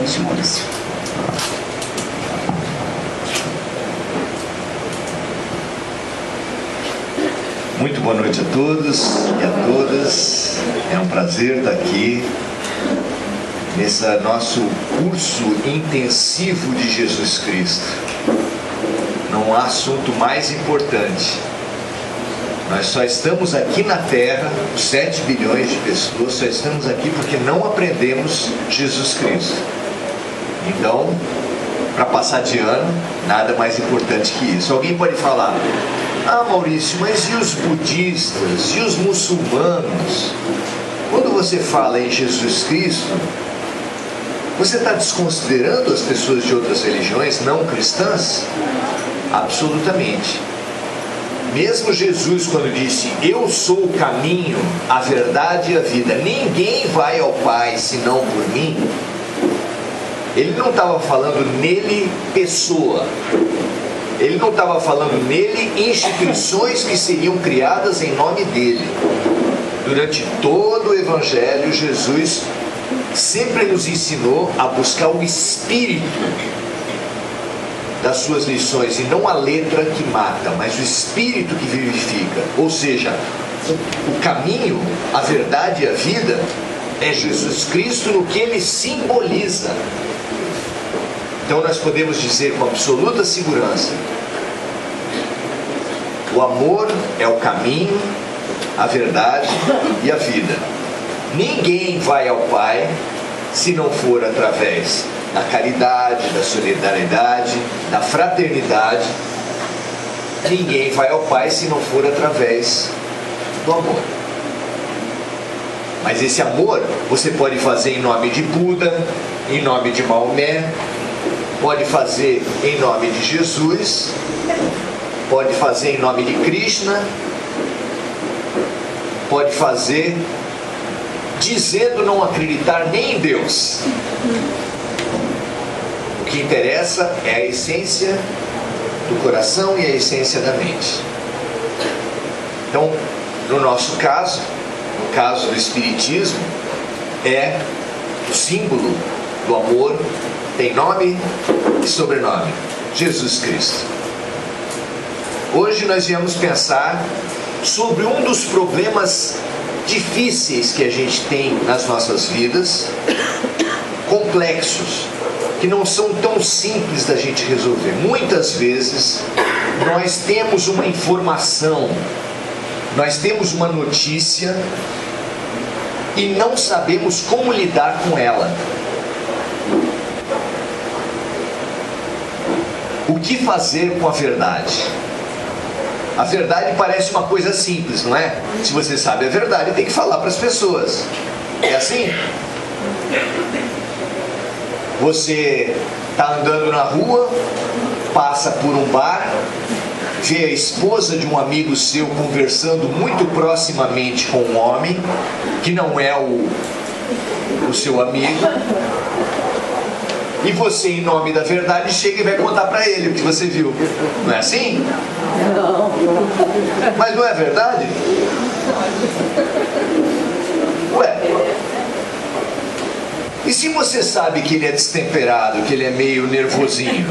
noite, Maurício. Muito boa noite a todos e a todas. É um prazer estar aqui nesse nosso curso intensivo de Jesus Cristo. Não há assunto mais importante. Nós só estamos aqui na Terra, 7 bilhões de pessoas, só estamos aqui porque não aprendemos Jesus Cristo. Então, para passar de ano, nada mais importante que isso. Alguém pode falar: ah, Maurício, mas e os budistas? E os muçulmanos? Quando você fala em Jesus Cristo, você está desconsiderando as pessoas de outras religiões não cristãs? Absolutamente. Mesmo Jesus, quando disse: eu sou o caminho, a verdade e a vida, ninguém vai ao Pai senão por mim, ele não estava falando nele pessoa, ele não estava falando nele instituições que seriam criadas em nome dele. Durante todo o Evangelho, Jesus sempre nos ensinou a buscar o espírito das suas lições, e não a letra que mata, mas o espírito que vivifica. Ou seja, o caminho, a verdade e a vida é Jesus Cristo no que ele simboliza. Então nós podemos dizer com absoluta segurança: o amor é o caminho, a verdade e a vida. Ninguém vai ao Pai se não for através da caridade, da solidariedade, da fraternidade. Ninguém vai ao Pai se não for através do amor. Mas esse amor você pode fazer em nome de Buda, em nome de Maomé, pode fazer em nome de Jesus, pode fazer em nome de Krishna, pode fazer dizendo não acreditar nem em Deus. O que interessa é a essência do coração e a essência da mente. Então, no nosso caso, no caso do Espiritismo, é o símbolo do amor, tem nome e sobrenome: Jesus Cristo. Hoje nós viemos pensar sobre um dos problemas difíceis que a gente tem nas nossas vidas, complexos, que não são tão simples da gente resolver. Muitas vezes nós temos uma informação, nós temos uma notícia e não sabemos como lidar com ela. O que fazer com a verdade? A verdade parece uma coisa simples, não é? Se você sabe a verdade, tem que falar para as pessoas. É assim? Você está andando na rua, passa por um bar, vê a esposa de um amigo seu conversando muito proximamente com um homem que não é o seu amigo, e você, em nome da verdade, chega e vai contar para ele o que você viu. Não é assim? Não. Mas não é verdade? Ué, e se você sabe que ele é destemperado, que ele é meio nervosinho,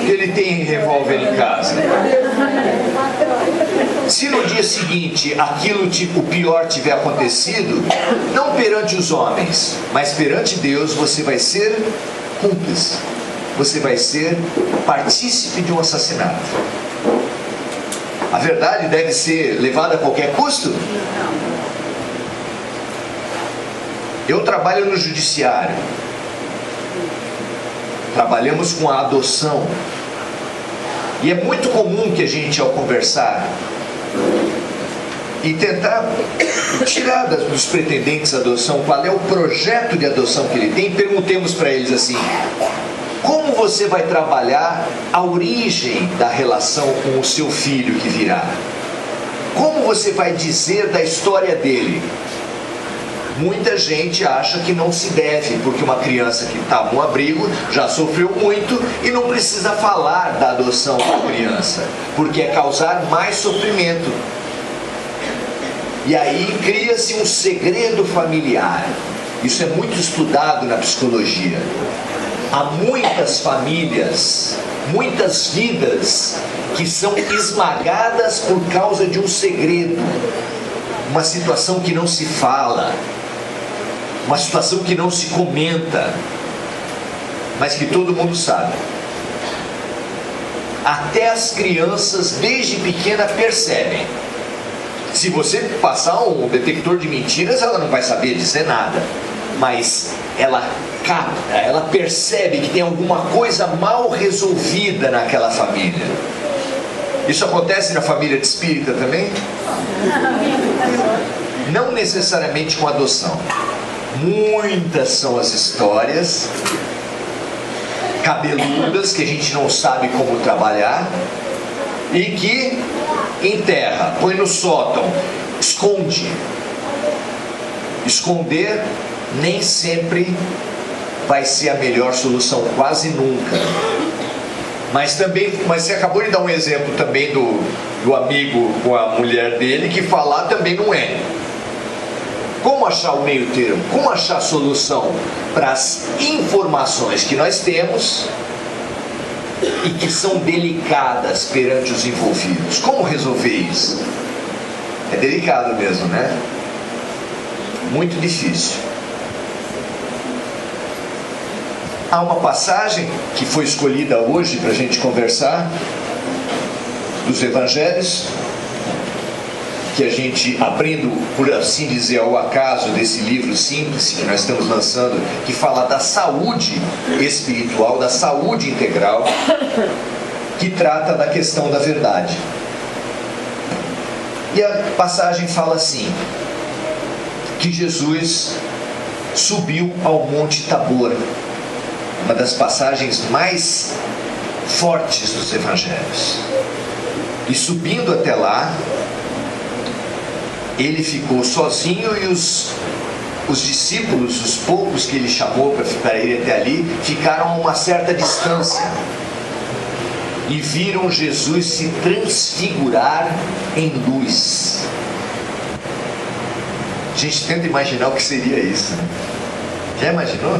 que ele tem revólver em casa, se no dia seguinte aquilo o pior tiver acontecido, não perante os homens, mas perante Deus, você vai ser cúmplice, você vai ser partícipe de um assassinato. A verdade deve ser levada a qualquer custo? Eu trabalho no judiciário. Trabalhamos com a adoção. E é muito comum que a gente, ao conversar e tentar tirar dos pretendentes a adoção qual é o projeto de adoção que ele tem, perguntemos para eles assim: como você vai trabalhar a origem da relação com o seu filho que virá? Como você vai dizer da história dele? Muita gente acha que não se deve, porque uma criança que está no abrigo já sofreu muito e não precisa falar da adoção da criança, porque é causar mais sofrimento. E aí cria-se um segredo familiar. Isso é muito estudado na psicologia. Há muitas famílias, muitas vidas que são esmagadas por causa de um segredo, uma situação que não se fala, uma situação que não se comenta, mas que todo mundo sabe. Até as crianças desde pequena percebem. Se você passar um detector de mentiras, ela não vai saber dizer nada, mas ela capta, ela percebe que tem alguma coisa mal resolvida naquela família. Isso acontece na família de espírita também? Não necessariamente com adoção. Muitas são as histórias cabeludas que a gente não sabe como trabalhar e que enterra, põe no sótão, esconde. Esconder nem sempre vai ser a melhor solução, quase nunca. Mas você acabou de dar um exemplo também do amigo com a mulher dele, que falar também não é. Como achar o meio termo? Como achar a solução para as informações que nós temos e que são delicadas perante os envolvidos? Como resolver isso? É delicado mesmo, né? Muito difícil. Há uma passagem que foi escolhida hoje para a gente conversar, dos Evangelhos, que a gente, abrindo, por assim dizer, ao acaso desse livro simples que nós estamos lançando, que fala da saúde espiritual, da saúde integral, que trata da questão da verdade. E a passagem fala assim, que Jesus subiu ao Monte Tabor, uma das passagens mais fortes dos Evangelhos. E subindo até lá, ele ficou sozinho e os discípulos, os poucos que ele chamou para ir até ali, ficaram a uma certa distância e viram Jesus se transfigurar em luz. A gente tenta imaginar o que seria isso, né? Já imaginou?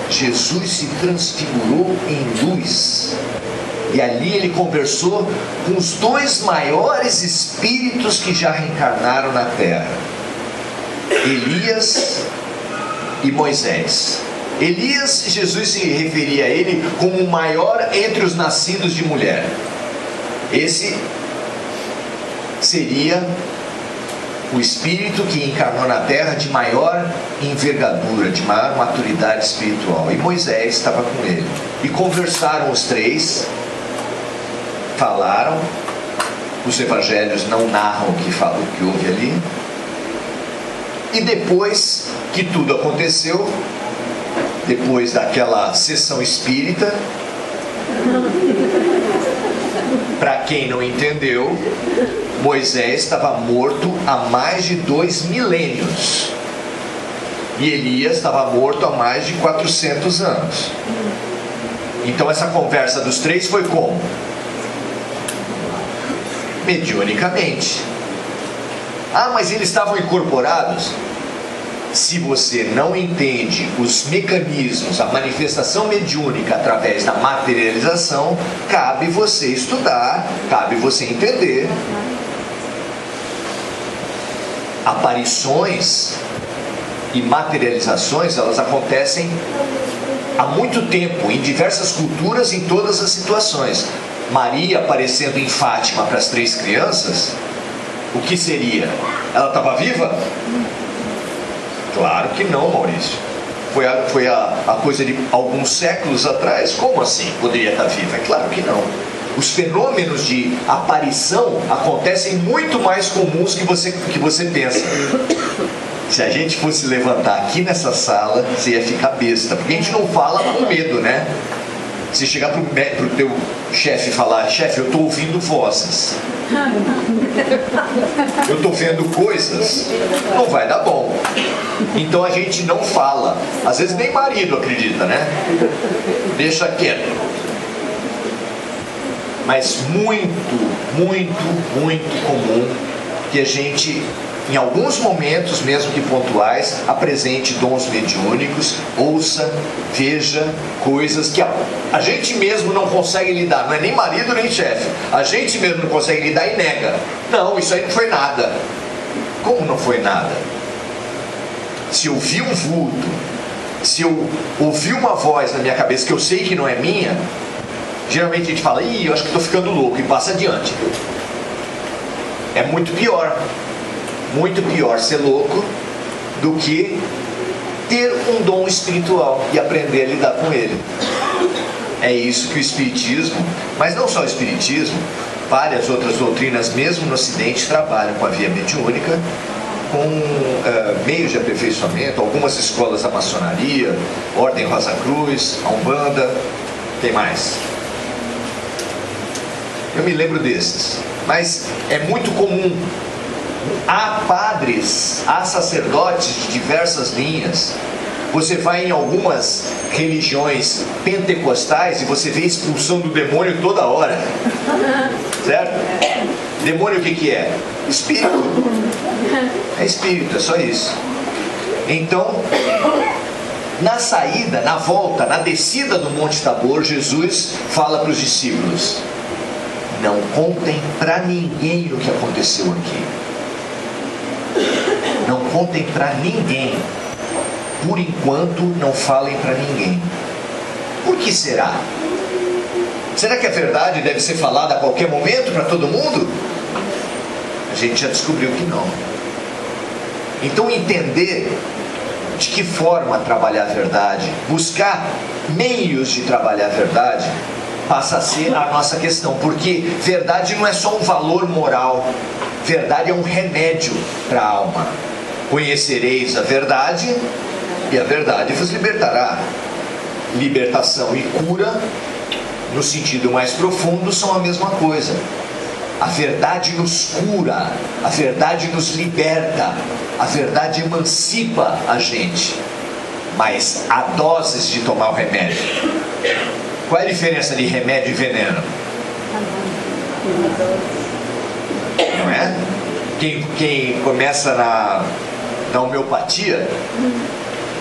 Jesus se transfigurou em luz. E ali ele conversou com os dois maiores espíritos que já reencarnaram na Terra, Elias e Moisés. Elias, Jesus se referia a ele como o maior entre os nascidos de mulher. Esse seria o espírito que encarnou na Terra de maior envergadura, de maior maturidade espiritual. E Moisés estava com ele. E conversaram os três, falaram. Os evangelhos não narram o que houve ali. E depois que tudo aconteceu, depois daquela sessão espírita, para quem não entendeu, Moisés estava morto há mais de 2 milênios e Elias estava morto há mais de 400 anos. Então essa conversa dos três foi como? Mediunicamente. Ah, mas eles estavam incorporados? Se você não entende os mecanismos, a manifestação mediúnica através da materialização, cabe você estudar, cabe você entender. Aparições e materializações, elas acontecem há muito tempo, em diversas culturas, em todas as situações. Maria aparecendo em Fátima para as 3 crianças, o que seria? Ela estava viva? Claro que não, Maurício. Foi a coisa de alguns séculos atrás. Como assim poderia estar viva? É claro que não. Os fenômenos de aparição acontecem muito mais comuns que você pensa. Se a gente fosse levantar aqui nessa sala, você ia ficar besta, porque a gente não fala com medo, né? Se chegar pro teu chefe e falar: chefe, eu estou ouvindo vozes, eu estou vendo coisas, não vai dar bom. Então a gente não fala. Às vezes nem marido acredita, né? Deixa quieto. Mas muito, muito, muito comum que a gente em alguns momentos, mesmo que pontuais, apresente dons mediúnicos, ouça, veja coisas que a gente mesmo não consegue lidar, não é nem marido nem chefe, a gente mesmo não consegue lidar e nega. Não, isso aí não foi nada. Como não foi nada? Se eu vi um vulto, se eu ouvi uma voz na minha cabeça que eu sei que não é minha, geralmente a gente fala, eu acho que estou ficando louco, e passa adiante. É muito pior ser louco do que ter um dom espiritual e aprender a lidar com ele. É isso que o Espiritismo, mas não só o Espiritismo, várias outras doutrinas, mesmo no Ocidente, trabalham com a via mediúnica, com meios de aperfeiçoamento, algumas escolas da maçonaria, Ordem Rosa Cruz, a Umbanda, tem mais. Eu me lembro desses, mas é muito comum. Há padres, há sacerdotes de diversas linhas. Você vai em algumas religiões pentecostais e você vê expulsão do demônio toda hora. Certo? Demônio o que é? Espírito. É espírito, é só isso. Então, na saída, na volta, na descida do Monte Tabor, Jesus fala para os discípulos: não contem para ninguém o que aconteceu aqui. Não contem para ninguém. Por enquanto, não falem para ninguém. Por que será? Será que a verdade deve ser falada a qualquer momento para todo mundo? A gente já descobriu que não. Então, entender de que forma trabalhar a verdade, buscar meios de trabalhar a verdade, passa a ser a nossa questão, porque verdade não é só um valor moral, verdade é um remédio para a alma. Conhecereis a verdade e a verdade vos libertará. Libertação e cura, no sentido mais profundo, são a mesma coisa. A verdade nos cura, a verdade nos liberta, a verdade emancipa a gente, mas há doses de tomar o remédio. Qual é a diferença de remédio e veneno? Não é? Quem começa na homeopatia,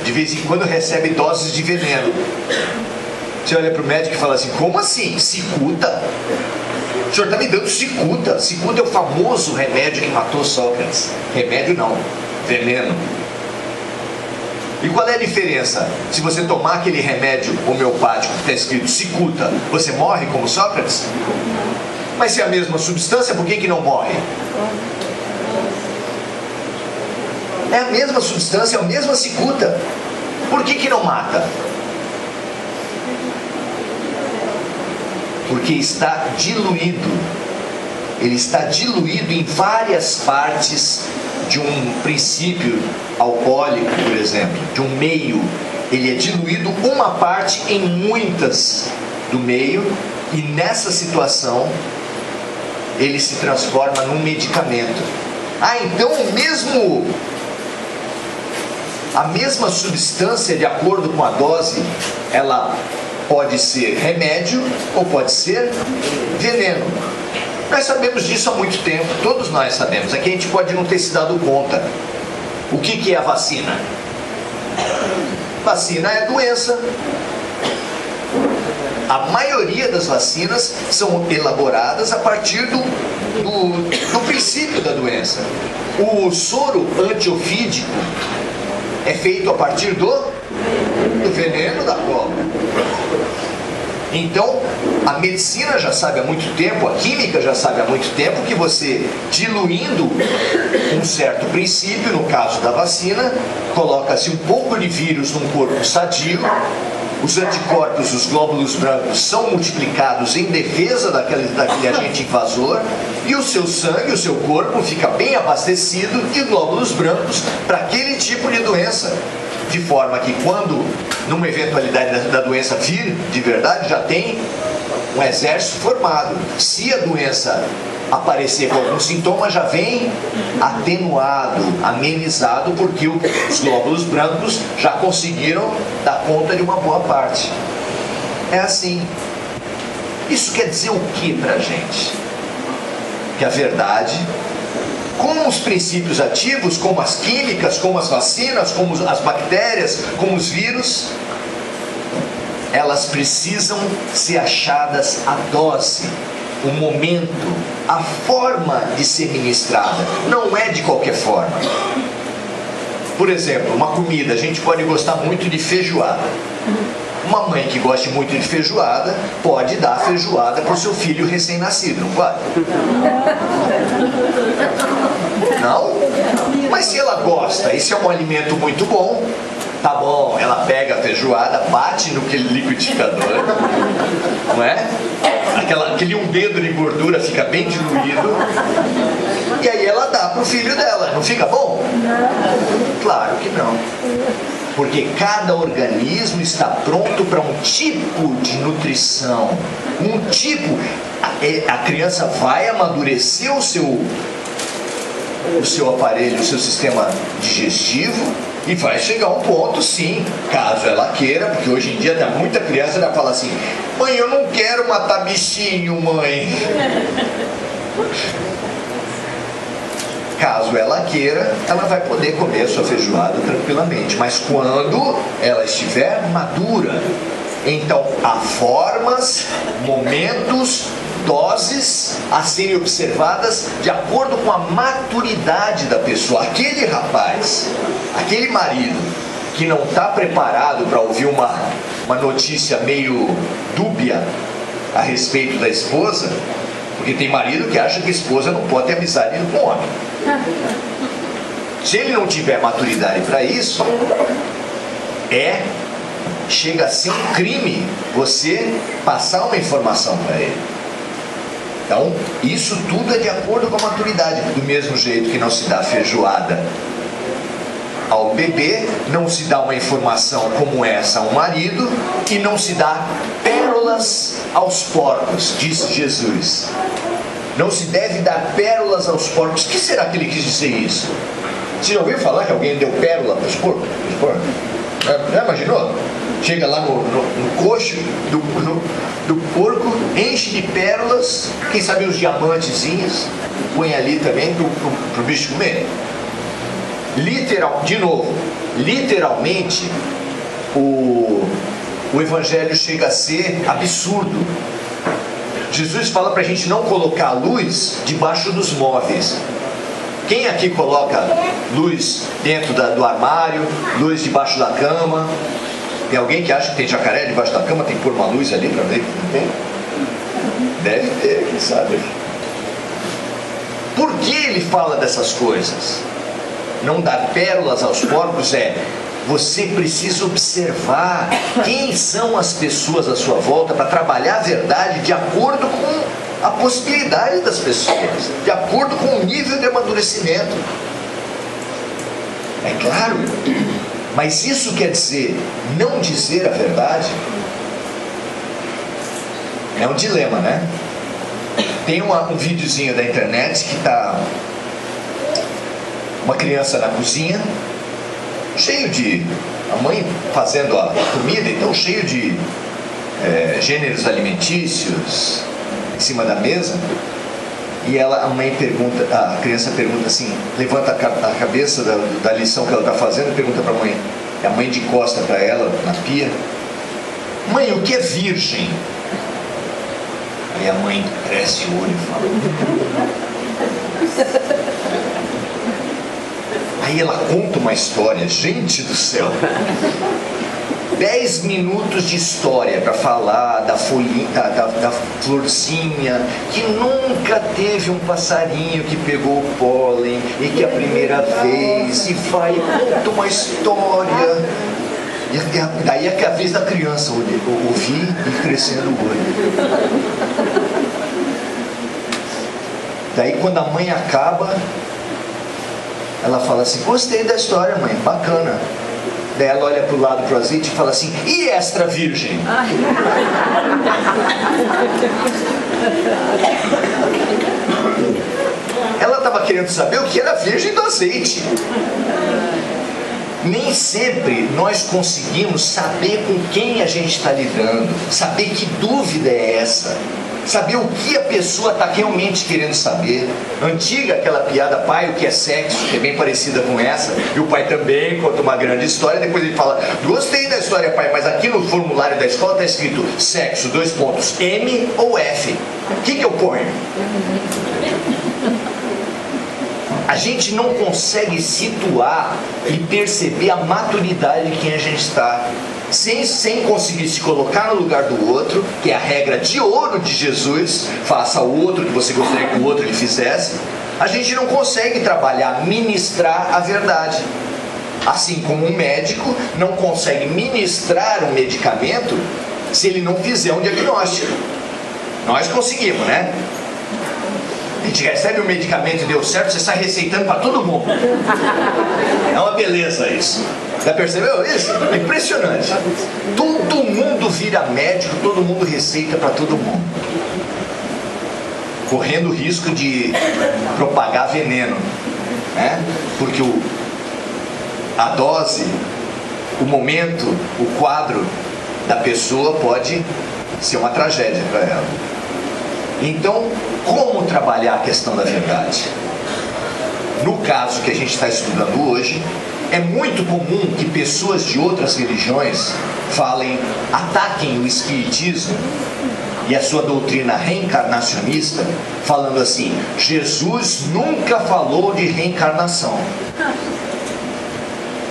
de vez em quando recebe doses de veneno. Você olha para o médico e fala assim: como assim? Cicuta? O senhor está me dando cicuta? Cicuta é o famoso remédio que matou Sócrates. Remédio não, veneno. E qual é a diferença? Se você tomar aquele remédio homeopático que está escrito cicuta, você morre como Sócrates? Mas se é a mesma substância, por que não morre? É a mesma substância, é a mesma cicuta. Por que não mata? Porque está diluído. Ele está diluído em várias partes de um princípio alcoólico, por exemplo, de um meio. Ele é diluído uma parte em muitas do meio, e nessa situação ele se transforma num medicamento. Então a mesma substância, de acordo com a dose, ela pode ser remédio ou pode ser veneno. Nós sabemos disso há muito tempo, todos nós sabemos. Aqui a gente pode não ter se dado conta. O que é a vacina? Vacina é doença. A maioria das vacinas são elaboradas a partir do princípio da doença. O soro antiofídico é feito a partir do veneno da cobra. Então, a medicina já sabe há muito tempo, a química já sabe há muito tempo, que você, diluindo um certo princípio, no caso da vacina, coloca-se um pouco de vírus num corpo sadio, os anticorpos, os glóbulos brancos, são multiplicados em defesa daquele agente invasor, e o seu sangue, o seu corpo fica bem abastecido de glóbulos brancos para aquele tipo de doença. De forma que quando, numa eventualidade da doença vir de verdade, já tem um exército formado. Se a doença aparecer com algum sintoma, já vem atenuado, amenizado, porque os glóbulos brancos já conseguiram dar conta de uma boa parte. É assim. Isso quer dizer o que pra gente? Que a verdade como os princípios ativos, como as químicas, como as vacinas, como as bactérias, como os vírus, elas precisam ser achadas a dose, o momento, a forma de ser ministrada. Não é de qualquer forma. Por exemplo, uma comida, a gente pode gostar muito de feijoada. Uma mãe que goste muito de feijoada pode dar feijoada para o seu filho recém-nascido, não pode? Não? Mas se ela gosta, esse é um alimento muito bom, tá bom, ela pega a feijoada, bate no liquidificador, não é? Aquele um dedo de gordura fica bem diluído, e aí ela dá para o filho dela, não fica bom? Claro que não. Porque cada organismo está pronto para um tipo de nutrição. Um tipo, a criança vai amadurecer o seu aparelho, o seu sistema digestivo, e vai chegar um ponto, sim, caso ela queira, porque hoje em dia tem muita criança que fala assim: mãe, eu não quero matar bichinho, mãe. Caso ela queira, ela vai poder comer a sua feijoada tranquilamente, mas quando ela estiver madura, então há formas, momentos, doses a serem observadas de acordo com a maturidade da pessoa. Aquele rapaz, aquele marido que não está preparado para ouvir uma notícia meio dúbia a respeito da esposa, porque tem marido que acha que a esposa não pode ter amizade com o homem. Se ele não tiver maturidade para isso, chega a ser um crime você passar uma informação para ele. Então, isso tudo é de acordo com a maturidade. Do mesmo jeito que não se dá feijoada ao bebê, não se dá uma informação como essa ao marido, e não se dá pérolas aos porcos, disse Jesus. Não se deve dar pérolas aos porcos. O que será que ele quis dizer isso? Você já ouviu falar que alguém deu pérola para os porcos? Já imaginou? Chega lá no coxo do porco, enche de pérolas, quem sabe uns diamantezinhos, põe ali também para o bicho comer. Literalmente, o evangelho chega a ser absurdo. Jesus fala para a gente não colocar a luz debaixo dos móveis. Quem aqui coloca luz dentro do armário, luz debaixo da cama? Tem alguém que acha que tem jacaré debaixo da cama, tem que pôr uma luz ali para ver que não tem? Deve ter, quem sabe? Por que ele fala dessas coisas? Não dar pérolas aos porcos você precisa observar quem são as pessoas à sua volta para trabalhar a verdade de acordo com a possibilidade das pessoas, de acordo com o nível de amadurecimento. É claro, mas isso quer dizer não dizer a verdade? É um dilema, né? Tem um videozinho da internet que está uma criança na cozinha, cheio de... a mãe fazendo a comida, então cheio de gêneros alimentícios em cima da mesa, e a criança pergunta assim, levanta a cabeça da lição que ela está fazendo e pergunta para a mãe, e a mãe de costa para ela, na pia: mãe, o que é virgem? Aí a mãe cresce o olho e fala... Aí ela conta uma história, gente do céu, 10 minutos de história para falar da folhinha, da florzinha, que nunca teve um passarinho que pegou o pólen, e que a primeira vez, e vai, conta uma história. E daí é que a vez da criança ouvir e crescendo o olho. Daí quando a mãe acaba, ela fala assim: gostei da história, mãe, bacana. Daí ela olha para o lado, para o azeite, e fala assim: e extra virgem? Ela estava querendo saber o que era virgem do azeite. Nem sempre nós conseguimos saber com quem a gente está lidando, saber que dúvida é essa. saber o que a pessoa está realmente querendo saber. Antiga aquela piada, pai, o que é sexo, que é bem parecida com essa, e o pai também conta uma grande história, depois ele fala, gostei da história, pai, mas aqui no formulário da escola está escrito sexo, M ou F. O que eu ponho? A gente não consegue situar e perceber a maturidade de quem a gente está, sem conseguir se colocar no lugar do outro, que é a regra de ouro de Jesus, faça ao outro o que você gostaria que o outro lhe fizesse. A gente não consegue trabalhar, ministrar a verdade. Assim como um médico não consegue ministrar um medicamento se ele não fizer um diagnóstico. Nós conseguimos, né? A gente recebe o medicamento e deu certo, você sai receitando para todo mundo. É uma beleza isso. Já percebeu isso? É impressionante. Todo mundo vira médico, todo mundo receita para todo mundo, correndo o risco de propagar veneno, né? Porque a dose, o momento, o quadro da pessoa pode ser uma tragédia para ela. Então, como trabalhar a questão da verdade? No caso que a gente está estudando hoje, é muito comum que pessoas de outras religiões ataquem o espiritismo e a sua doutrina reencarnacionista, falando assim, Jesus nunca falou de reencarnação.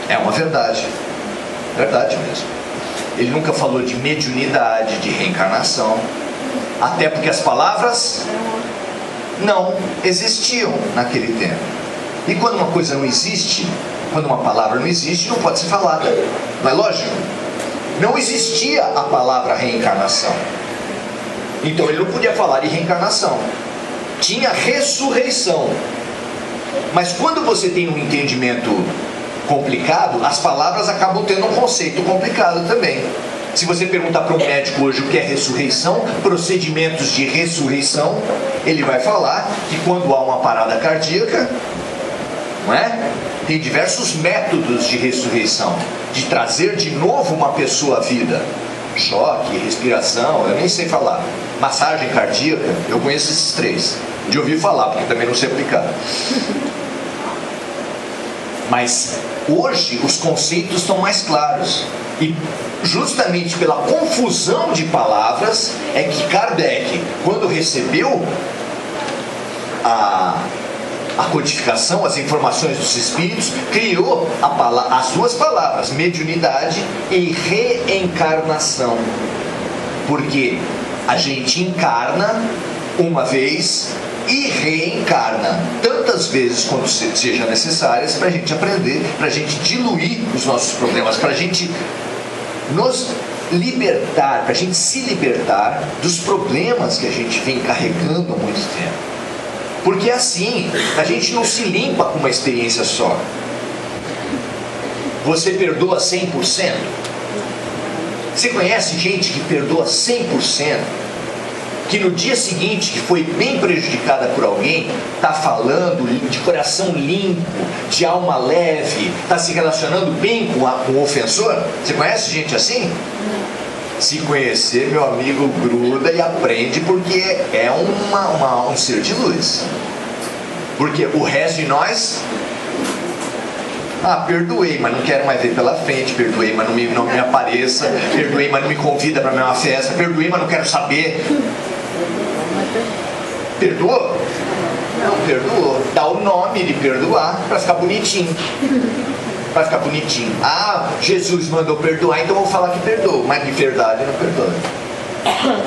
É uma verdade, verdade mesmo. Ele nunca falou de mediunidade, de reencarnação, até porque as palavras não existiam naquele tempo. E quando uma coisa não existe, quando uma palavra não existe, não pode ser falada. Não é lógico? Não existia a palavra reencarnação. Então ele não podia falar de reencarnação. Tinha ressurreição. Mas quando você tem um entendimento complicado, as palavras acabam tendo um conceito complicado também. Se você perguntar para um médico hoje o que é ressurreição, procedimentos de ressurreição, ele vai falar que quando há uma parada cardíaca, não é? Tem diversos métodos de ressurreição, de trazer de novo uma pessoa à vida. Choque, respiração, eu nem sei falar. Massagem cardíaca, eu conheço esses três. De ouvir falar, porque também não sei aplicar. Mas hoje os conceitos estão mais claros. E justamente pela confusão de palavras é que Kardec, quando recebeu a codificação, as informações dos espíritos, criou as duas palavras, mediunidade e reencarnação. Porque a gente encarna uma vez e reencarna tantas vezes quanto seja necessárias para a gente aprender, para a gente diluir os nossos problemas, para a gente nos libertar, para a gente se libertar dos problemas que a gente vem carregando há muito tempo. Porque assim, a gente não se limpa com uma experiência só. Você perdoa 100%? Você conhece gente que perdoa 100%? Que no dia seguinte, que foi bem prejudicada por alguém, está falando de coração limpo, de alma leve, está se relacionando bem com o ofensor? Você conhece gente assim? Se conhecer, meu amigo, gruda e aprende, porque é um ser de luz. Porque o resto de nós, perdoei, mas não quero mais ver pela frente, perdoei, mas não me apareça, perdoei, mas não me convida para a minha festa, perdoei, mas não quero saber. Perdoou? Não perdoou. Dá o nome de perdoar para ficar bonitinho. Para ficar bonitinho. Jesus mandou perdoar, então eu vou falar que perdoou, mas de verdade não perdoa.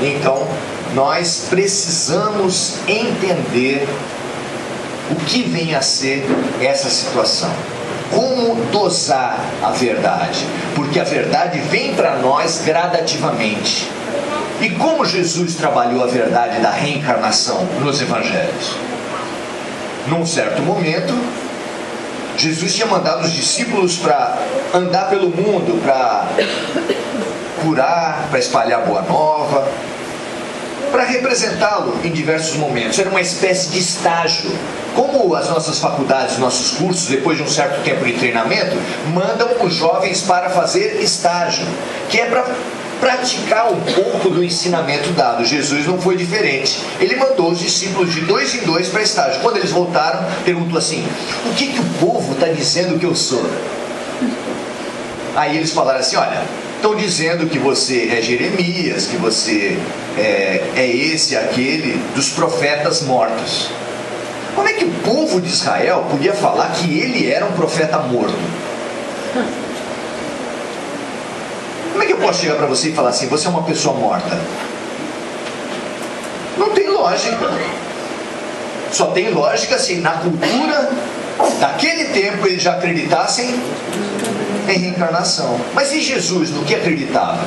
Então nós precisamos entender o que vem a ser essa situação. Como dosar a verdade? Porque a verdade vem para nós gradativamente. E como Jesus trabalhou a verdade da reencarnação nos evangelhos? Num certo momento, Jesus tinha mandado os discípulos para andar pelo mundo, para curar, para espalhar boa nova, para representá-lo em diversos momentos. Era uma espécie de estágio. Como as nossas faculdades, nossos cursos, depois de um certo tempo de treinamento, mandam os jovens para fazer estágio, que é para praticar um pouco do ensinamento dado. Jesus não foi diferente. Ele mandou os discípulos de 2 em 2 para a estágio. Quando eles voltaram, perguntou assim: o que o povo está dizendo que eu sou? Aí eles falaram assim: olha, estão dizendo que você é Jeremias, que você é esse, aquele dos profetas mortos. Como é que o povo de Israel podia falar que ele era um profeta morto? Como é que eu posso chegar para você e falar assim: você é uma pessoa morta? Não tem lógica. Só tem lógica se na cultura daquele tempo eles já acreditassem em reencarnação. Mas e Jesus, no que acreditava?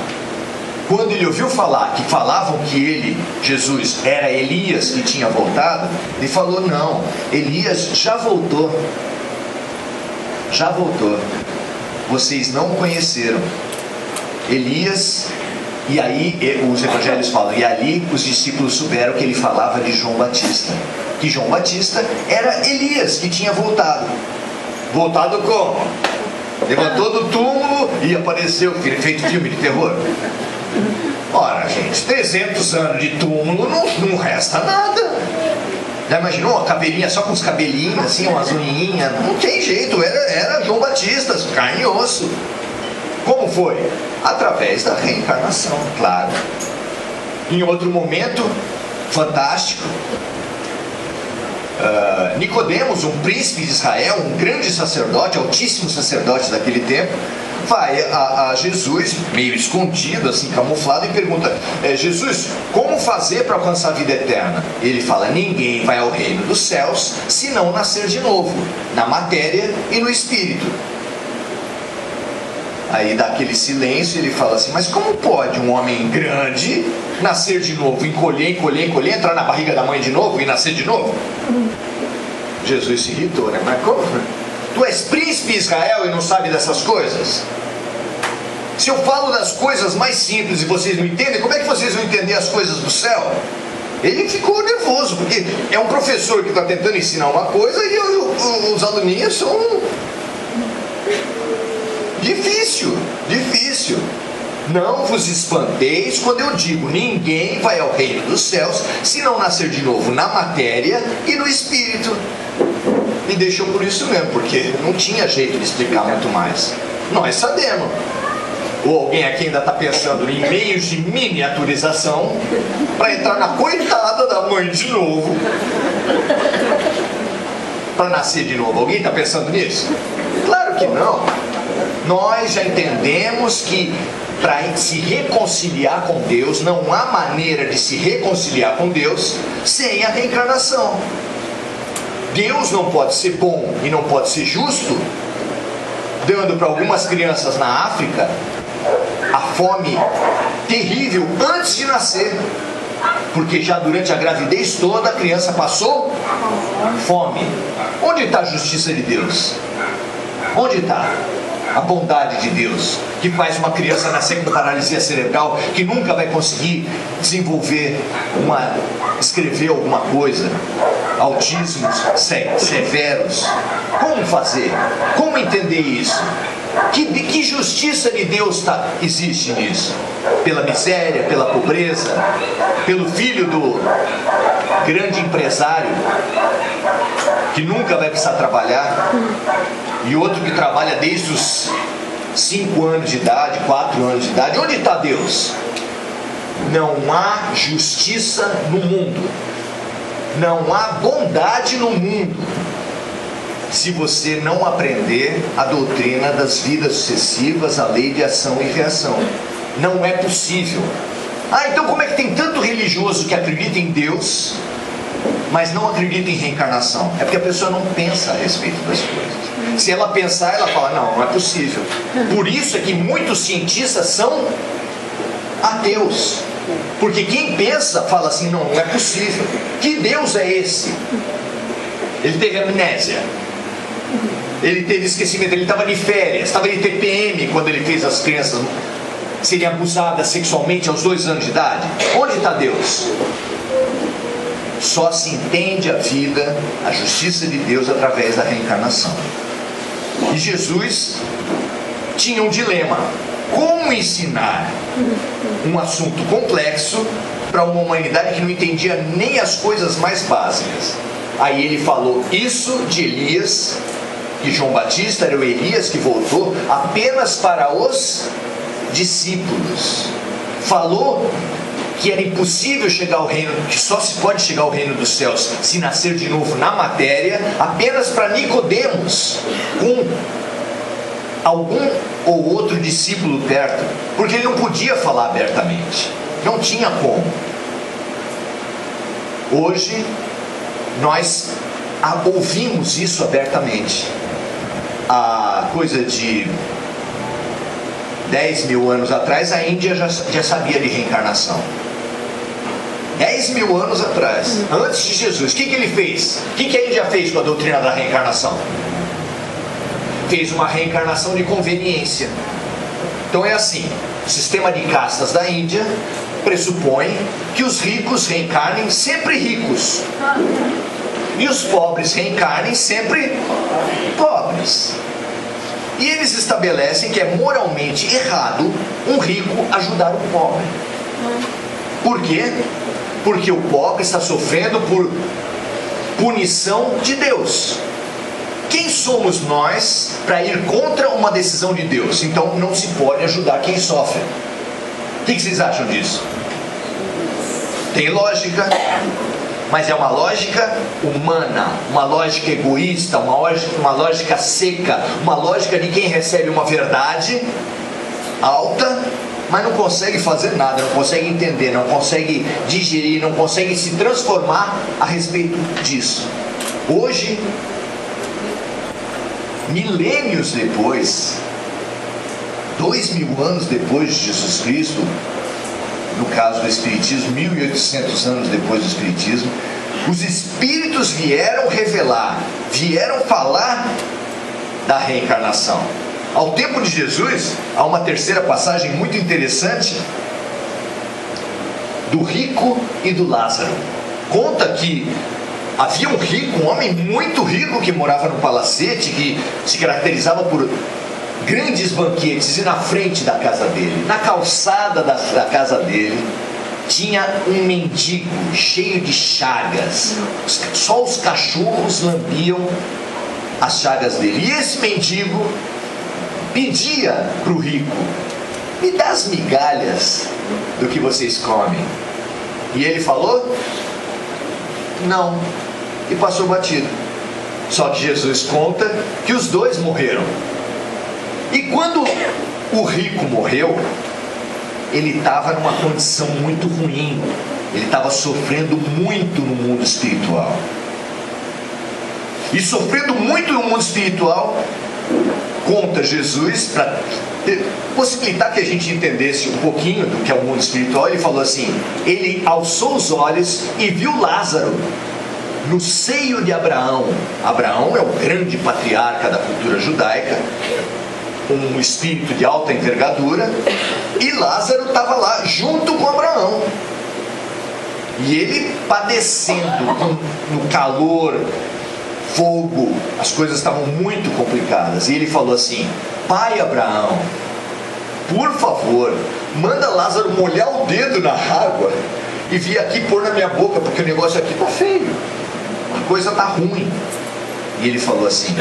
Quando ele ouviu falar que falavam que ele, Jesus, era Elias que tinha voltado, ele falou: não, Elias já voltou. Já voltou. Vocês não conheceram Elias. E aí os evangelhos falam, e ali os discípulos souberam que ele falava de João Batista, que João Batista era Elias que tinha voltado. Voltado como? Levantou do túmulo e apareceu, feito filme de terror. Ora, gente, 300 anos de túmulo, não resta nada. Já imaginou uma caveirinha só com os cabelinhos assim, umas unhinhas? Não tem jeito, era João Batista, carne e osso. Como foi? Através da reencarnação, claro. Em outro momento fantástico, Nicodemos, um príncipe de Israel, um grande sacerdote, altíssimo sacerdote daquele tempo, vai a Jesus, meio escondido, assim, camuflado, e pergunta: Jesus, como fazer para alcançar a vida eterna? Ele fala: ninguém vai ao reino dos céus se não nascer de novo, na matéria e no espírito. Aí dá aquele silêncio, ele fala assim: mas como pode um homem grande nascer de novo, encolher, entrar na barriga da mãe de novo e nascer de novo? Jesus se irritou, né? Mas como? Tu és príncipe de Israel e não sabe dessas coisas? Se eu falo das coisas mais simples e vocês não entendem, como é que vocês vão entender as coisas do céu? Ele ficou nervoso, porque é um professor que está tentando ensinar uma coisa e os aluninhos são... Difícil. Não vos espanteis quando eu digo: ninguém vai ao reino dos céus se não nascer de novo na matéria e no espírito. Me deixou por isso mesmo, porque não tinha jeito de explicar muito mais. Nós sabemos. Ou alguém aqui ainda está pensando em meios de miniaturização para entrar na coitada da mãe de novo, para nascer de novo. Alguém está pensando nisso? Claro que não. Nós já entendemos que para se reconciliar com Deus, não há maneira de se reconciliar com Deus sem a reencarnação. Deus não pode ser bom e não pode ser justo, dando para algumas crianças na África a fome terrível antes de nascer, porque já durante a gravidez toda a criança passou fome. Onde está a justiça de Deus? Onde está a bondade de Deus, que faz uma criança nascer com paralisia cerebral, que nunca vai conseguir escrever alguma coisa, autismos severos? Como fazer? Como entender isso? Que justiça de Deus existe nisso? Pela miséria, pela pobreza, pelo filho do grande empresário que nunca vai precisar trabalhar, e outro que trabalha desde os 5 anos de idade, 4 anos de idade. Onde está Deus? Não há justiça no mundo, não há bondade no mundo, se você não aprender a doutrina das vidas sucessivas, a lei de ação e reação. Não é possível. Então como é que tem tanto religioso que acredita em Deus, mas não acredita em reencarnação? É porque a pessoa não pensa a respeito das coisas. Se ela pensar, ela fala: não é possível. Por isso é que muitos cientistas são ateus, porque quem pensa fala assim: não é possível. Que Deus é esse? Ele teve amnésia, ele teve esquecimento, ele estava de férias, estava de TPM quando ele fez as crianças serem abusadas sexualmente aos 2 anos de idade. Onde está Deus? Só se entende a vida, a justiça de Deus, através da reencarnação. E Jesus tinha um dilema. como ensinar um assunto complexo para uma humanidade que não entendia nem as coisas mais básicas. Aí ele falou isso de Elias, que João Batista era o Elias que voltou apenas para os discípulos. Falou que era impossível chegar ao reino, que só se pode chegar ao reino dos céus se nascer de novo na matéria, apenas para Nicodemos, com algum ou outro discípulo perto, porque ele não podia falar abertamente, não tinha como. Hoje nós ouvimos isso abertamente. A coisa de 10 mil anos atrás, a Índia já sabia de reencarnação. 10 mil anos atrás, antes de Jesus, o que ele fez? O que a Índia fez com a doutrina da reencarnação? Fez uma reencarnação de conveniência. Então é assim, o sistema de castas da Índia pressupõe que os ricos reencarnem sempre ricos e os pobres reencarnem sempre pobres. E eles estabelecem que é moralmente errado um rico ajudar o pobre. Por quê? Porque o pobre está sofrendo por punição de Deus. Quem somos nós para ir contra uma decisão de Deus? Então não se pode ajudar quem sofre. O que vocês acham disso? Tem lógica, mas é uma lógica humana, uma lógica egoísta, uma lógica seca, uma lógica de quem recebe uma verdade alta, mas não consegue fazer nada, não consegue entender, não consegue digerir, não consegue se transformar a respeito disso. Hoje, milênios depois, 2000 anos depois de Jesus Cristo, no caso do Espiritismo, 1800 anos depois do Espiritismo, os Espíritos vieram revelar, vieram falar da reencarnação. Ao tempo de Jesus, há uma terceira passagem muito interessante do rico e do Lázaro. Conta que havia um rico, um homem muito rico que morava no palacete, que se caracterizava por grandes banquetes, e na frente da casa dele, na calçada da casa dele, tinha um mendigo cheio de chagas. Só os cachorros lambiam as chagas dele. E esse mendigo pedia para o rico: me dá as migalhas do que vocês comem. E ele falou: não, e passou batido. Só que Jesus conta que os dois morreram. E quando o rico morreu, ele estava numa condição muito ruim, ele estava sofrendo muito no mundo espiritual. E sofrendo muito no mundo espiritual, conta Jesus, para possibilitar que a gente entendesse um pouquinho do que é o mundo espiritual, ele falou assim: ele alçou os olhos e viu Lázaro no seio de Abraão. Abraão é o grande patriarca da cultura judaica, um espírito de alta envergadura, e Lázaro estava lá junto com Abraão. E ele padecendo no calor, fogo, as coisas estavam muito complicadas. E ele falou assim: pai Abraão, por favor, manda Lázaro molhar o dedo na água e vir aqui pôr na minha boca, porque o negócio aqui está feio, a coisa está ruim. E ele falou assim: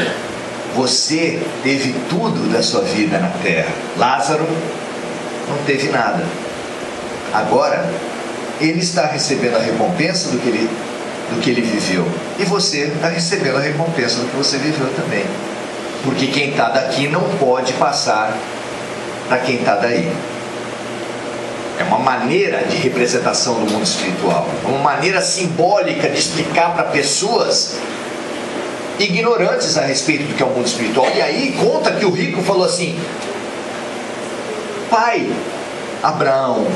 você teve tudo da sua vida na terra, Lázaro não teve nada. Agora ele está recebendo a recompensa do que ele viveu, e você está recebendo a recompensa do que você viveu também, porque quem está daqui não pode passar para quem está daí. É uma maneira de representação do mundo espiritual, uma maneira simbólica de explicar para pessoas ignorantes a respeito do que é o mundo espiritual. E aí conta que o rico falou assim: pai Abraão,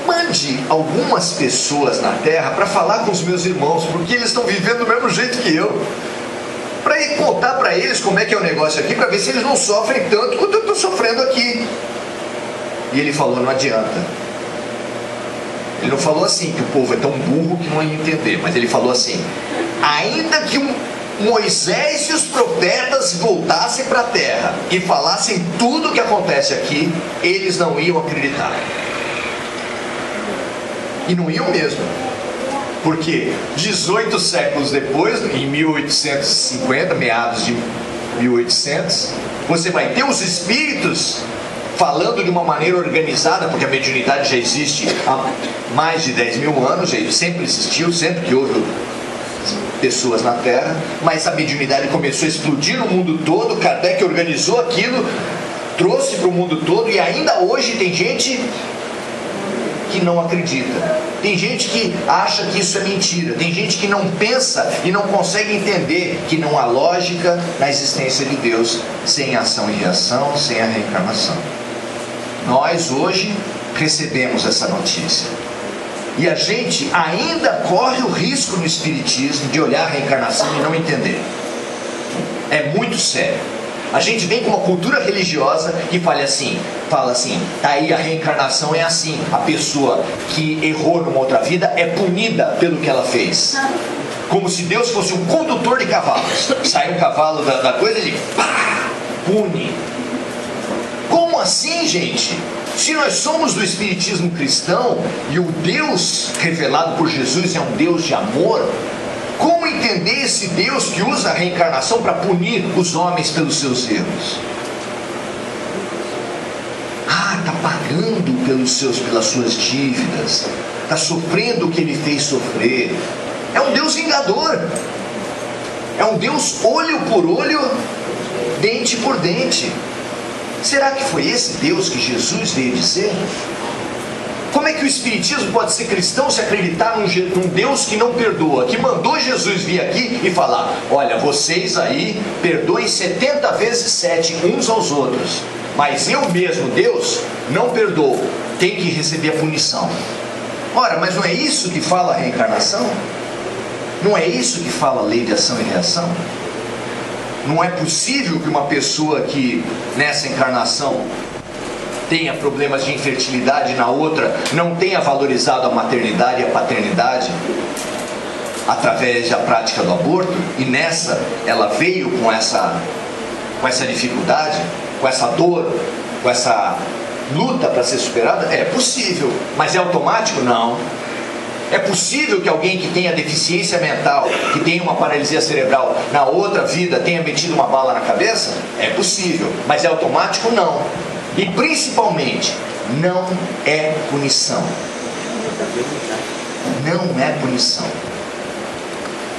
mande algumas pessoas na terra para falar com os meus irmãos, porque eles estão vivendo do mesmo jeito que eu, para ir contar para eles como é que é o negócio aqui, para ver se eles não sofrem tanto quanto eu estou sofrendo aqui. E ele falou: não adianta. Ele não falou assim que o povo é tão burro que não ia entender, mas ele falou assim: ainda que Moisés e os profetas voltassem para a terra e falassem tudo o que acontece aqui, eles não iam acreditar. E não iam mesmo. Porque 18 séculos depois, em 1850, meados de 1800, você vai ter os espíritos falando de uma maneira organizada, porque a mediunidade já existe há mais de 10 mil anos, já sempre existiu, sempre que houve pessoas na Terra, mas a mediunidade começou a explodir no mundo todo. Kardec organizou aquilo, trouxe para o mundo todo, e ainda hoje tem gente que não acredita, tem gente que acha que isso é mentira, tem gente que não pensa e não consegue entender que não há lógica na existência de Deus sem ação e reação, sem a reencarnação. Nós hoje recebemos essa notícia e a gente ainda corre o risco no espiritismo de olhar a reencarnação e não entender. É muito sério. A gente vem com uma cultura religiosa que fala assim, tá aí, a reencarnação é assim, a pessoa que errou numa outra vida é punida pelo que ela fez, como se Deus fosse um condutor de cavalos. Sai um cavalo da coisa e ele pune. Como assim, gente? Se nós somos do espiritismo cristão e o Deus revelado por Jesus é um Deus de amor, como entender esse Deus que usa a reencarnação para punir os homens pelos seus erros? Está pagando pelas suas dívidas, está sofrendo o que ele fez sofrer. É um Deus vingador, é um Deus olho por olho, dente por dente. Será que foi esse Deus que Jesus veio dizer? Como é que o espiritismo pode ser cristão se acreditar num Deus que não perdoa, que mandou Jesus vir aqui e falar: olha, vocês aí perdoem 70 vezes 7 uns aos outros, mas eu mesmo, Deus, não perdoo, tem que receber a punição. Ora, mas não é isso que fala a reencarnação? Não é isso que fala a lei de ação e reação? Não é possível que uma pessoa que nessa encarnação tenha problemas de infertilidade, na outra não tenha valorizado a maternidade e a paternidade através da prática do aborto, e nessa ela veio com essa dificuldade, com essa dor, com essa luta para ser superada? É possível, mas é automático? Não. É possível que alguém que tenha deficiência mental, que tenha uma paralisia cerebral, na outra vida tenha metido uma bala na cabeça? É possível, mas é automático? Não. E principalmente, não é punição. Não é punição.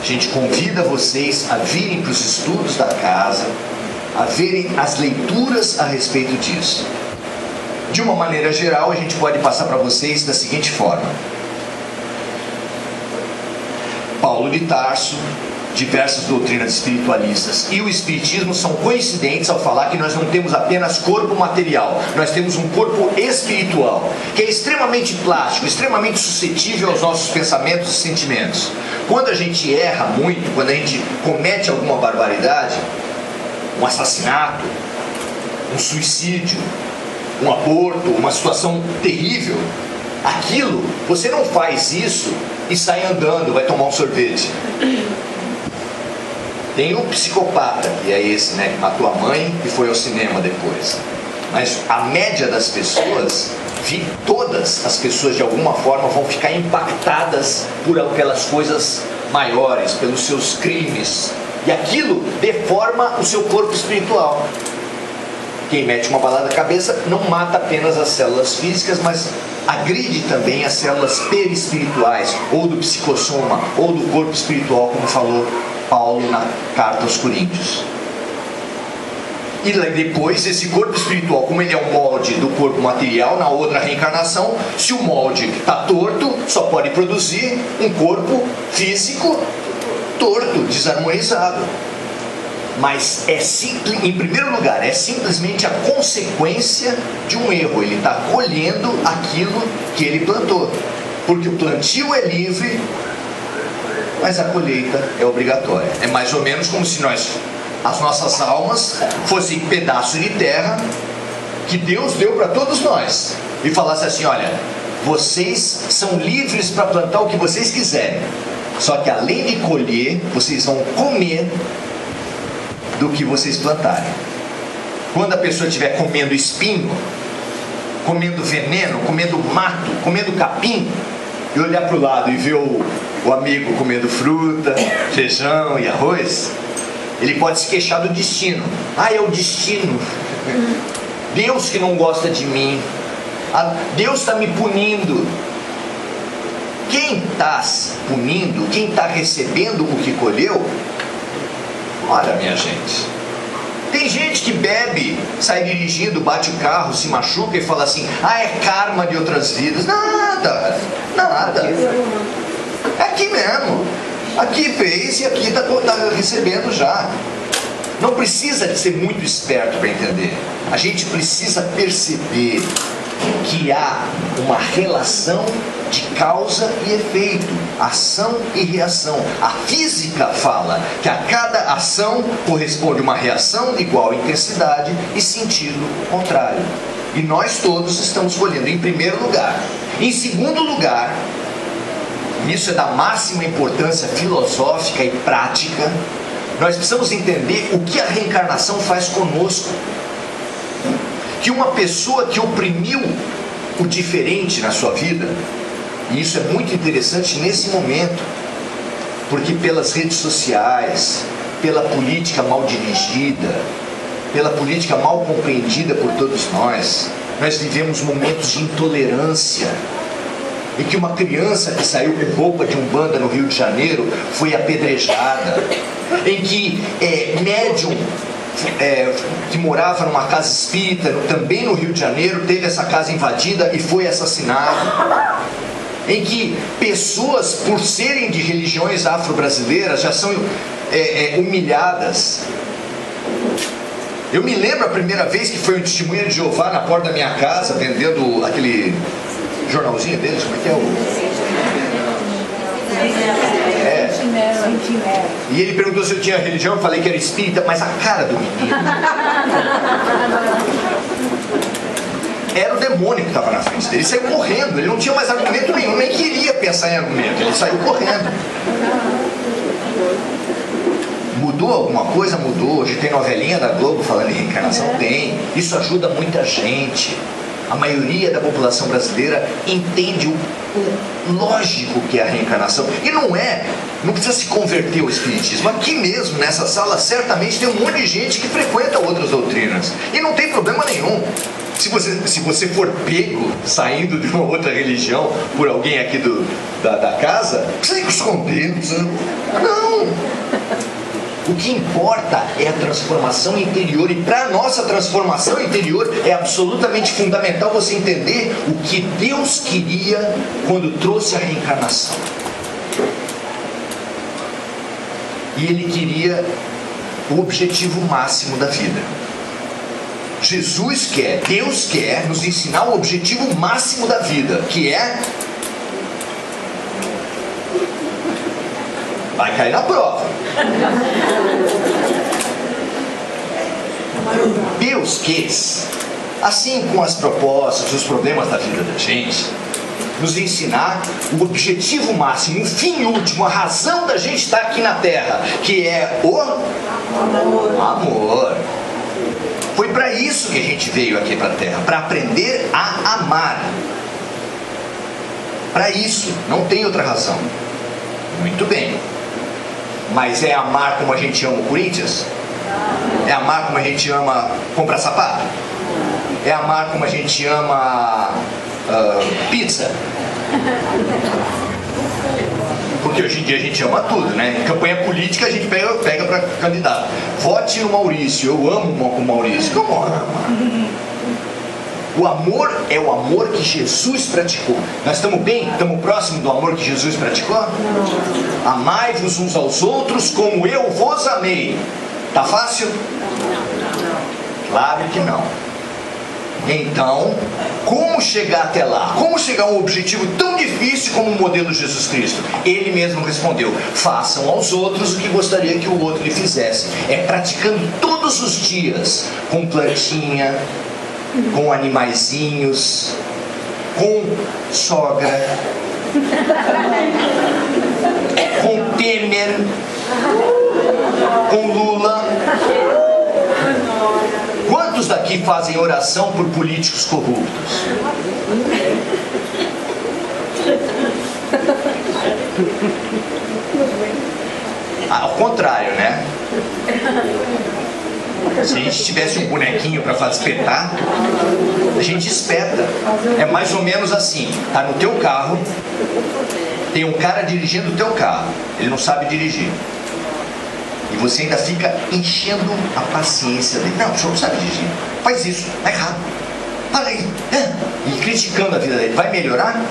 A gente convida vocês a virem para os estudos da casa, a verem as leituras a respeito disso. De uma maneira geral, a gente pode passar para vocês da seguinte forma: Paulo de Tarso, diversas doutrinas espiritualistas e o espiritismo são coincidentes ao falar que nós não temos apenas corpo material, nós temos um corpo espiritual, que é extremamente plástico, extremamente suscetível aos nossos pensamentos e sentimentos. Quando a gente erra muito, quando a gente comete alguma barbaridade, um assassinato, um suicídio, um aborto, uma situação terrível, aquilo, você não faz isso e sai andando, vai tomar um sorvete. Tem um psicopata, que é esse, né, que matou a mãe e foi ao cinema depois. Mas a média das pessoas, todas as pessoas de alguma forma vão ficar impactadas pelas coisas maiores, pelos seus crimes. E aquilo deforma o seu corpo espiritual. Quem mete uma bala na cabeça não mata apenas as células físicas, mas agride também as células perispirituais, ou do psicossoma, ou do corpo espiritual, como falou Paulo na carta aos Coríntios. E depois, esse corpo espiritual, como ele é o molde do corpo material, na outra reencarnação, se o molde está torto, só pode produzir um corpo físico torto, desarmonizado. Mas em primeiro lugar, é simplesmente a consequência de um erro. Ele está colhendo aquilo que ele plantou, porque o plantio é livre, mas a colheita é obrigatória. É mais ou menos como se as nossas almas fossem pedaços de terra que Deus deu para todos nós e falasse assim: olha, vocês são livres para plantar o que vocês quiserem, Só que além de colher, vocês vão comer do que vocês plantarem. Quando a pessoa estiver comendo espinho, comendo veneno, comendo mato, comendo capim, e olhar para o lado e ver o amigo comendo fruta, feijão e arroz, ele pode se queixar do destino. Ah, é o destino. Deus que não gosta de mim. Deus está me punindo. Quem está punindo, quem está recebendo o que colheu? Olha, minha gente, tem gente que bebe, sai dirigindo, bate o carro, se machuca e fala assim: ah, é karma de outras vidas. Nada. É aqui mesmo. Aqui fez e aqui está recebendo já. Não precisa de ser muito esperto para entender. A gente precisa perceber que há uma relação de causa e efeito, ação e reação. A física fala que a cada ação corresponde uma reação de igual intensidade e sentido contrário. E nós todos estamos colhendo em primeiro lugar. Em segundo lugar, isso é da máxima importância filosófica e prática, nós precisamos entender o que a reencarnação faz conosco. Que uma pessoa que oprimiu o diferente na sua vida, e isso é muito interessante nesse momento, porque pelas redes sociais, pela política mal dirigida, pela política mal compreendida por todos nós vivemos momentos de intolerância, em que uma criança que saiu com roupa de umbanda no Rio de Janeiro foi apedrejada, em que médium que morava numa casa espírita também no Rio de Janeiro teve essa casa invadida e foi assassinado, em que pessoas, por serem de religiões afro-brasileiras, já são humilhadas. Eu me lembro a primeira vez que foi um testemunho de Jeová na porta da minha casa vendendo aquele jornalzinho deles, como é que é E ele perguntou se eu tinha religião, eu falei que era espírita, mas a cara do menino era o demônio que estava na frente dele. Ele saiu correndo, ele não tinha mais argumento nenhum, nem queria pensar em argumento, ele saiu correndo. Mudou alguma coisa? Mudou. Hoje tem novelinha da Globo falando em reencarnação? Tem. Isso ajuda muita gente. A maioria da população brasileira entende o lógico que é a reencarnação. E não precisa se converter ao espiritismo. Aqui mesmo, nessa sala, certamente tem um monte de gente que frequenta outras doutrinas. E não tem problema nenhum. Se você for pego saindo de uma outra religião por alguém aqui da casa, não precisa esconder, não precisa... Não! O que importa é a transformação interior, e para a nossa transformação interior é absolutamente fundamental você entender o que Deus queria quando trouxe a reencarnação. E Ele queria o objetivo máximo da vida. Jesus quer, Deus quer nos ensinar o objetivo máximo da vida, que é... Vai cair na prova. Deus quis, assim com as propostas, os problemas da vida da gente, nos ensinar o objetivo máximo, o fim último, a razão da gente estar aqui na Terra, que é o amor. Foi para isso que a gente veio aqui para a Terra, para aprender a amar. Para isso, não tem outra razão. Muito bem. Mas é amar como a gente ama o Corinthians? É amar como a gente ama comprar sapato? É amar como a gente ama pizza? Porque hoje em dia a gente ama tudo, né? Em campanha política a gente pega para candidato. Vote no Maurício, eu amo o Maurício. Como ama? O amor é o amor que Jesus praticou. Nós estamos bem? Estamos próximos do amor que Jesus praticou? Amai-vos uns aos outros como eu vos amei. Tá fácil? Claro que não. Então, como chegar até lá? Como chegar a um objetivo tão difícil como o modelo de Jesus Cristo? Ele mesmo respondeu: façam aos outros o que gostaria que o outro lhe fizesse. É praticando todos os dias, com plantinha, com animaizinhos, com sogra, com Temer, com Lula. Quantos daqui fazem oração por políticos corruptos? Ao contrário, né? Se a gente tivesse um bonequinho para fazer espetar, a gente espeta. É mais ou menos assim: tá no teu carro, tem um cara dirigindo o teu carro, ele não sabe dirigir, e você ainda fica enchendo a paciência dele. Não, o senhor não sabe dirigir, faz isso, tá errado, para aí, e criticando a vida dele. Vai melhorar?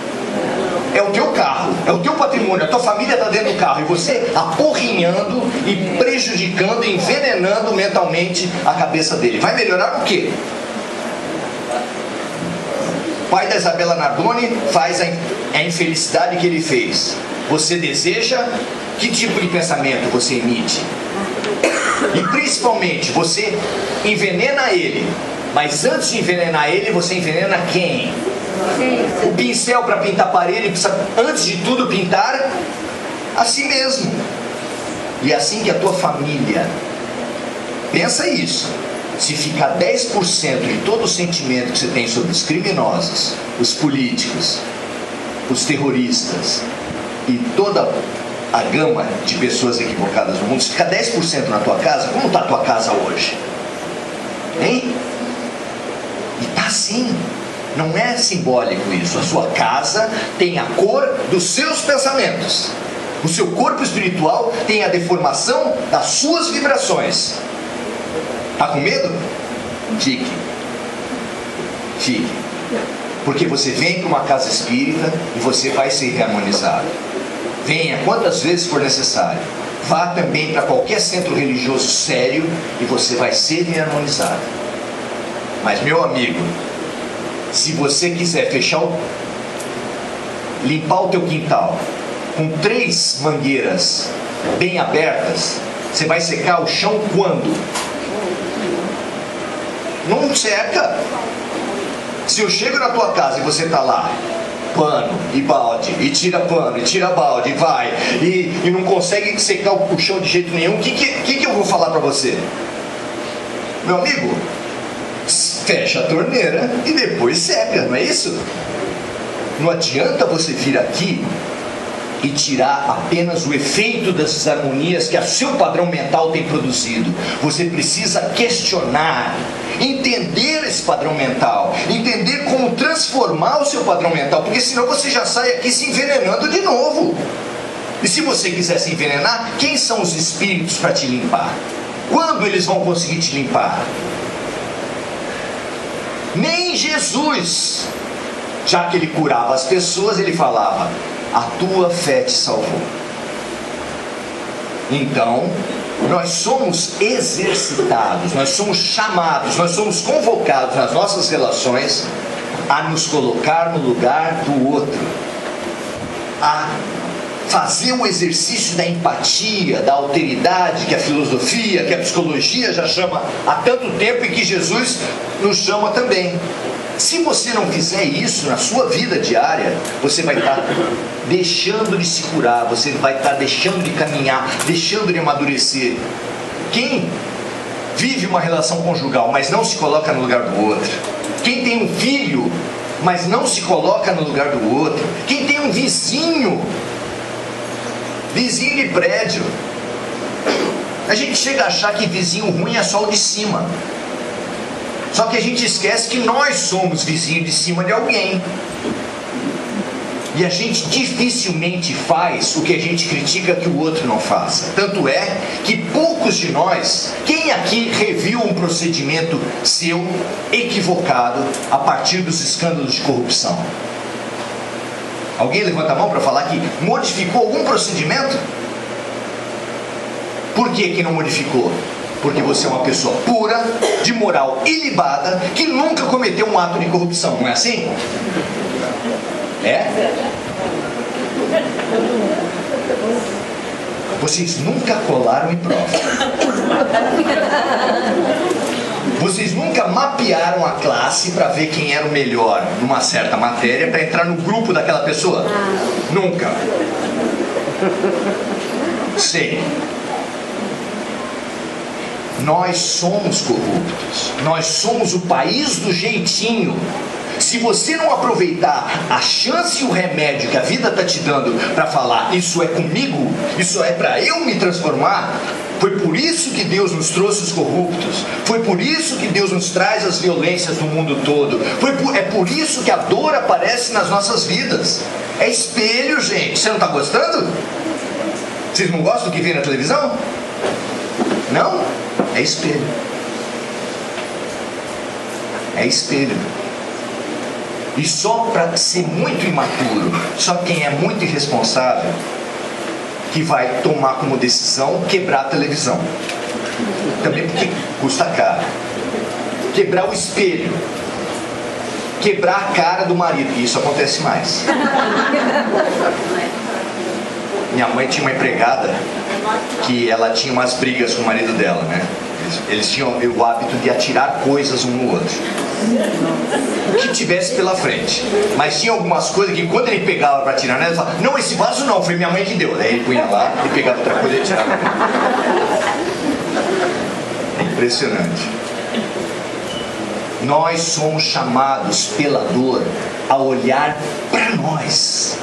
É o teu carro, é o teu patrimônio, a tua família está dentro do carro, e você apurrinhando e prejudicando, envenenando mentalmente a cabeça dele. Vai melhorar o quê? O pai da Isabela Nardoni faz a infelicidade que ele fez. Você deseja? Que tipo de pensamento você emite? E principalmente, você envenena ele. Mas antes de envenenar ele, você envenena quem? O pincel para pintar a parede precisa, antes de tudo, pintar a si mesmo. E é assim que a tua família. Pensa isso. Se ficar 10% de todo o sentimento que você tem sobre os criminosos, os políticos, os terroristas e toda a gama de pessoas equivocadas no mundo, se ficar 10% na tua casa, como está a tua casa hoje? Hein? E está assim. Não é simbólico isso. A sua casa tem a cor dos seus pensamentos. O seu corpo espiritual tem a deformação das suas vibrações. Está com medo? Fique. Fique. Porque você vem para uma casa espírita e você vai ser reharmonizado. Venha quantas vezes for necessário. Vá também para qualquer centro religioso sério e você vai ser reharmonizado. Mas, meu amigo, se você quiser limpar o teu quintal com 3 mangueiras bem abertas, você vai secar o chão quando? Não seca. Se eu chego na tua casa e você está lá, pano e balde, e tira pano, e tira balde, e vai, e não consegue secar o chão de jeito nenhum, o que eu vou falar para você? Meu amigo, fecha a torneira e depois seca, não é isso? Não adianta você vir aqui e tirar apenas o efeito das desarmonias que o seu padrão mental tem produzido. Você precisa questionar, entender esse padrão mental, entender como transformar o seu padrão mental, porque senão você já sai aqui se envenenando de novo. E se você quiser se envenenar, quem são os espíritos para te limpar? Quando eles vão conseguir te limpar? Nem Jesus, já que ele curava as pessoas, ele falava: a tua fé te salvou. Então, nós somos exercitados, nós somos chamados, nós somos convocados nas nossas relações a nos colocar no lugar do outro, a fazer o exercício da empatia, da alteridade que a filosofia, que a psicologia já chama há tanto tempo e que Jesus nos chama também. Se você não fizer isso na sua vida diária, você vai estar deixando de se curar, você vai estar deixando de caminhar, deixando de amadurecer. Quem vive uma relação conjugal, mas não se coloca no lugar do outro, quem tem um filho, mas não se coloca no lugar do outro, quem tem um vizinho de prédio, a gente chega a achar que vizinho ruim é só o de cima. Só que a gente esquece que nós somos vizinho de cima de alguém. E a gente dificilmente faz o que a gente critica que o outro não faça. Tanto é que poucos de nós, quem aqui reviu um procedimento seu equivocado a partir dos escândalos de corrupção? Alguém levanta a mão para falar que modificou algum procedimento? Por que não modificou? Porque você é uma pessoa pura, de moral ilibada, que nunca cometeu um ato de corrupção, não é assim? É? Vocês nunca colaram em prova. Vocês nunca mapearam a classe para ver quem era o melhor numa certa matéria para entrar no grupo daquela pessoa? Nunca. Sei. Nós somos corruptos. Nós somos o país do jeitinho. Se você não aproveitar a chance e o remédio que a vida está te dando para falar, isso é comigo, isso é para eu me transformar, foi por isso que Deus nos trouxe os corruptos, foi por isso que Deus nos traz as violências do mundo todo, é por isso que a dor aparece nas nossas vidas. É espelho, gente. Você não está gostando? Vocês não gostam do que vê na televisão? Não? É espelho. É espelho. E só para ser muito imaturo, só quem é muito irresponsável, que vai tomar como decisão quebrar a televisão. Também porque custa caro. Quebrar o espelho. Quebrar a cara do marido. E isso acontece mais. Minha mãe tinha uma empregada que ela tinha umas brigas com o marido dela, né? Eles tinham o hábito de atirar coisas um no outro, o que tivesse pela frente. Mas tinha algumas coisas que quando ele pegava para tirar nela, ele falava: não, esse vaso não, foi minha mãe que deu. Aí ele punha lá e pegava outra coisa e tirava. É impressionante. Nós somos chamados pela dor a olhar para nós.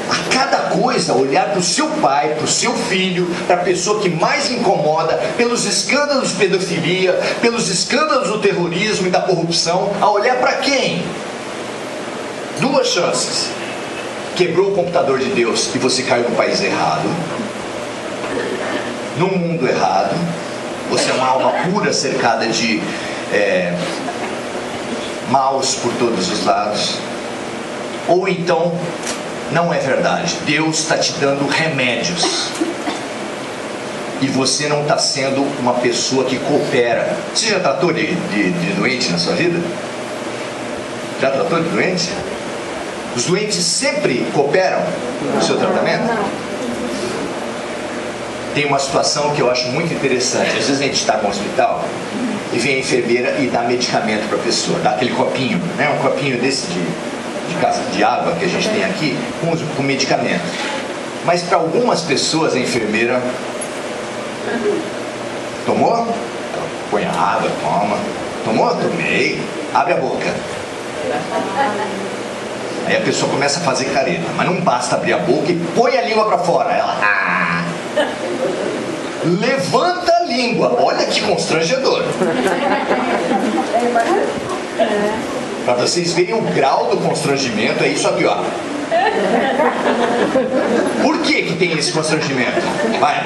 A cada coisa, olhar para o seu pai, para o seu filho, para a pessoa que mais incomoda, pelos escândalos de pedofilia, pelos escândalos do terrorismo e da corrupção, a olhar para quem? Duas chances. Quebrou o computador de Deus e você caiu no país errado, no mundo errado. Você é uma alma pura cercada de maus por todos os lados. Ou então, não é verdade. Deus está te dando remédios e você não está sendo uma pessoa que coopera. Você já tratou de doente na sua vida? Já tratou de doente? Os doentes sempre cooperam no seu tratamento? Tem uma situação que eu acho muito interessante. Às vezes a gente está no hospital e vem a enfermeira e dá medicamento para a pessoa, dá aquele copinho, né? Um copinho desse de água que a gente tem aqui, com medicamento. Mas para algumas pessoas a enfermeira tomou? Ela põe a água, toma. Tomou? Tomei. Abre a boca. Aí a pessoa começa a fazer careta, mas não basta abrir a boca e põe a língua para fora. Ela levanta a língua. Olha que constrangedor. Para vocês verem o grau do constrangimento, é isso aqui, ó. Por que tem esse constrangimento? Vai.